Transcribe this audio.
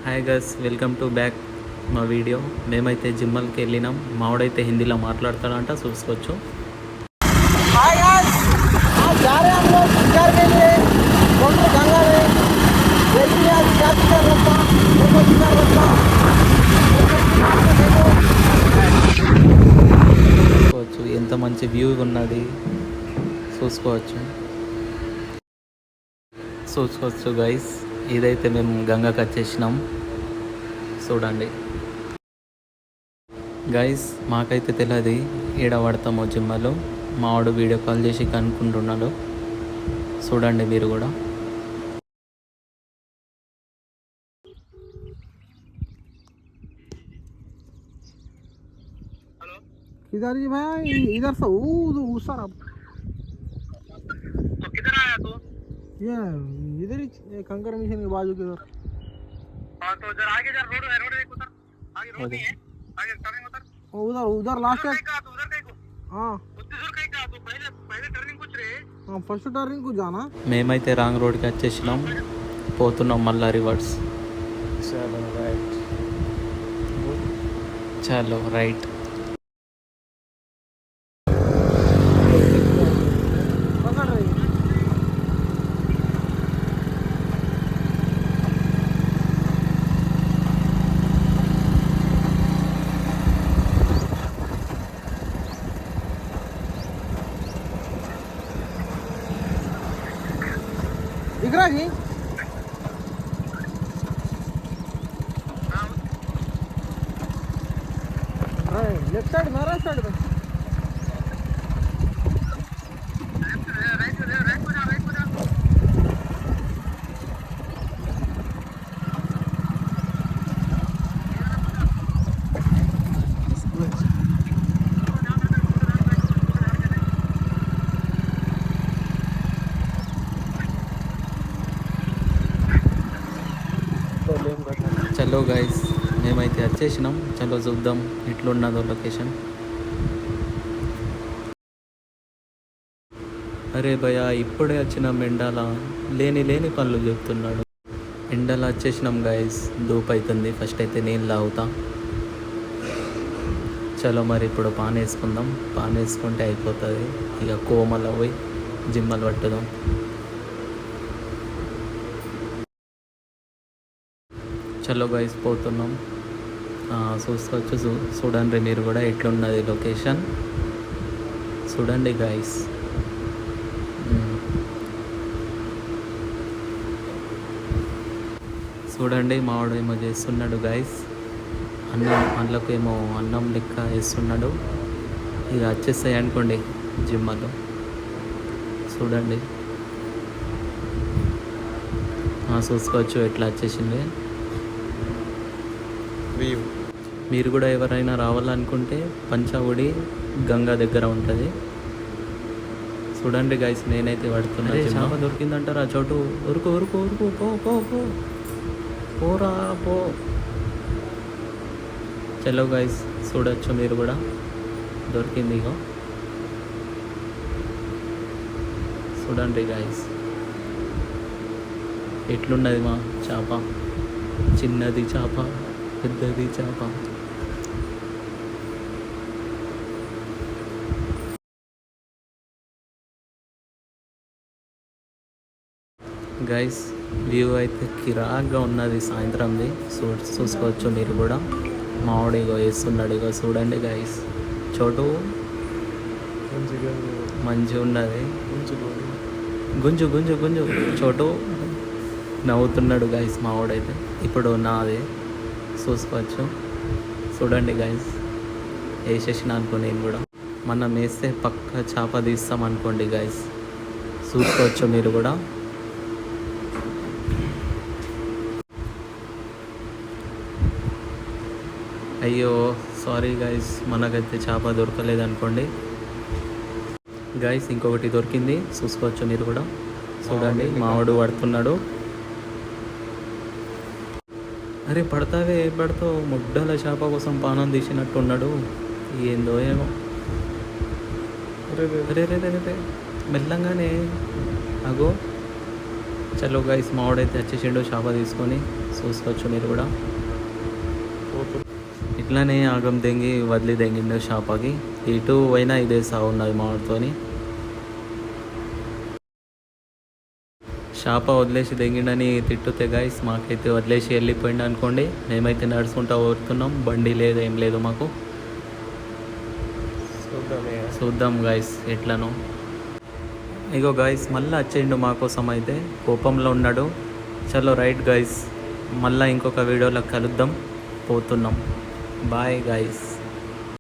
Hi గస్, welcome to back మా video. మేమైతే జిమ్మల్కి వెళ్ళినాం. మావాడైతే హిందీలో మాట్లాడతాడంట, చూసుకోవచ్చు. हाय गाइस, आज जा रहे हैं हम लोग पिक्चर के लिए कोंडू गंगा में। देखिए आज क्या पिक्चर लगता है, देखो पिक्चर लगता చూసుకోవచ్చు ఎంత మంచి వ్యూ ఉన్నది. చూసుకోవచ్చు గైస్, ఇదైతే మేము గంగాకి వచ్చేసినాం. చూడండి గైస్, మాకైతే తెలియదు ఈడ పడతామో జిమ్మలో. మావాడు వీడియో కాల్ చేసి కనుక్కుంటున్నాడు. చూడండి మీరు కూడా. किधर जी भाई, इधर से वो सारा तो किधर आया तू? ये इधर ही कंकर मिशन के बाजू के उधर। हाँ तो जरा आगे जरा रोड देख उधर, आगे रोड नहीं है, आगे टर्निंग उधर उधर उधर लास्ट है। उधर कहीं को हाँ उतनी दूर कहीं का तू पहले टर्निंग कुछ रे। हाँ फर्स्ट टर्निंग को जाना। మేమైతే రాంగ్ రోడ్కి వచ్చేసినాం, పోతున్నాం మళ్ళా రివర్స్. చలో రైట్. पकड़ रही है। दिख रहा है जी? लेफ्ट साइड में, राइट साइड में। राइट को जा। చలో గైస్, మేమైతే వచ్చేసినాం. చలో చూద్దాం ఎట్లున్నదో లొకేషన్. అరే భయ్యా, ఇప్పుడే వచ్చినాం ఎండాల. లేని పనులు చెప్తున్నాడు. ఎండల వచ్చేసినాం గైస్, ధూప్ అవుతుంది. ఫస్ట్ అయితే నేను తాగుతా. చలో మరి ఇప్పుడు పాన్ వేసుకుందాం. పాన్ వేసుకుంటే అయిపోతుంది. ఇక కోమల పోయి జిమ్మలు పట్టుదాం. చలో గైస్ పోతున్నాం. చూసుకోవచ్చు. చూడండి మీరు కూడా ఎట్లున్నది లొకేషన్. చూడండి గైస్. చూడండి మావాడు ఏమో చేస్తున్నాడు గైస్. అందులోకి ఏమో అన్నం లెక్క వేస్తున్నాడు. ఇక వచ్చేస్తాయి అనుకోండి జిమ్మలో. చూడండి, చూసుకోవచ్చు ఎట్లా వచ్చేసింది. మీరు కూడా ఎవరైనా రావాలనుకుంటే పంచావుడి గంగా దగ్గర ఉంటుంది. చూడండి గైస్, నేనైతే పడుతున్నా. చేప దొరికిందంటారా చోటు. ఉరుకు ఉరుకు ఉరుకు, పో పో పో, పోరా పో. చలో గైస్, చూడొచ్చు మీరు కూడా. దొరికింది ఇగో. చూడండి గైస్ ఎట్లున్నది మా చేప. చిన్నది చేప, పెద్దది చేప. గైస్ వ్యూ అయితే కిరాక్గా ఉన్నది సాయంత్రంది. చూసుకోవచ్చు మీరు కూడా. మావాడు ఇగో వేస్తున్నాడు. ఇగో చూడండి గైస్, చోటు మంచిగా ఉన్నది. గుంజు గుంజు గుంజు. చోటు నవ్వుతున్నాడు గైస్ మావాడైతే. ఇప్పుడు నాదే. చూసుకోవచ్చు. చూడండి గైస్, వేసేసిన అనుకో నేను కూడా. మనం వేస్తే పక్క చేప తీస్తాం అనుకోండి గైస్. చూసుకోవచ్చు మీరు కూడా. అయ్యో సారీ గైస్, మనకైతే చేప దొరకలేదు అనుకోండి గైస్. ఇంకొకటి దొరికింది, చూసుకోవచ్చు మీరు కూడా. చూడండి మావాడు పడుతున్నాడు. అరే పడతావే పడతావు. ముడ్డల చేప కోసం పానం తీసినట్టున్నాడు. ఏందో ఏమో. అరే రే రే రే, మెల్లంగానే. అగో చలో గైస్, మావాడైతే వచ్చేసిండు చేప తీసుకొని. చూసుకోవచ్చు మీరు కూడా. ఇట్లానే ఆగం దెంగి వదిలి దెంగిండు షాపాకి. ఇటు పోయినా ఇదే సాగు ఉన్నది మామిడితోని. షాప వదిలేసి దెంగిండని తిట్టుతే గైస్ మాకైతే వదిలేసి వెళ్ళిపోయింది అనుకోండి. మేమైతే నడుచుకుంటా పోతున్నాం, బండి లేదు ఏం లేదు మాకు. చూద్దాం గైస్ ఎట్లనో. ఇగో గైస్ మళ్ళీ వచ్చిండు మా కోసం, అయితే కోపంలో ఉన్నాడు. చలో రైట్ గైస్, మళ్ళీ ఇంకొక వీడియోలో కలుద్దాం. పోతున్నాం. Bye guys.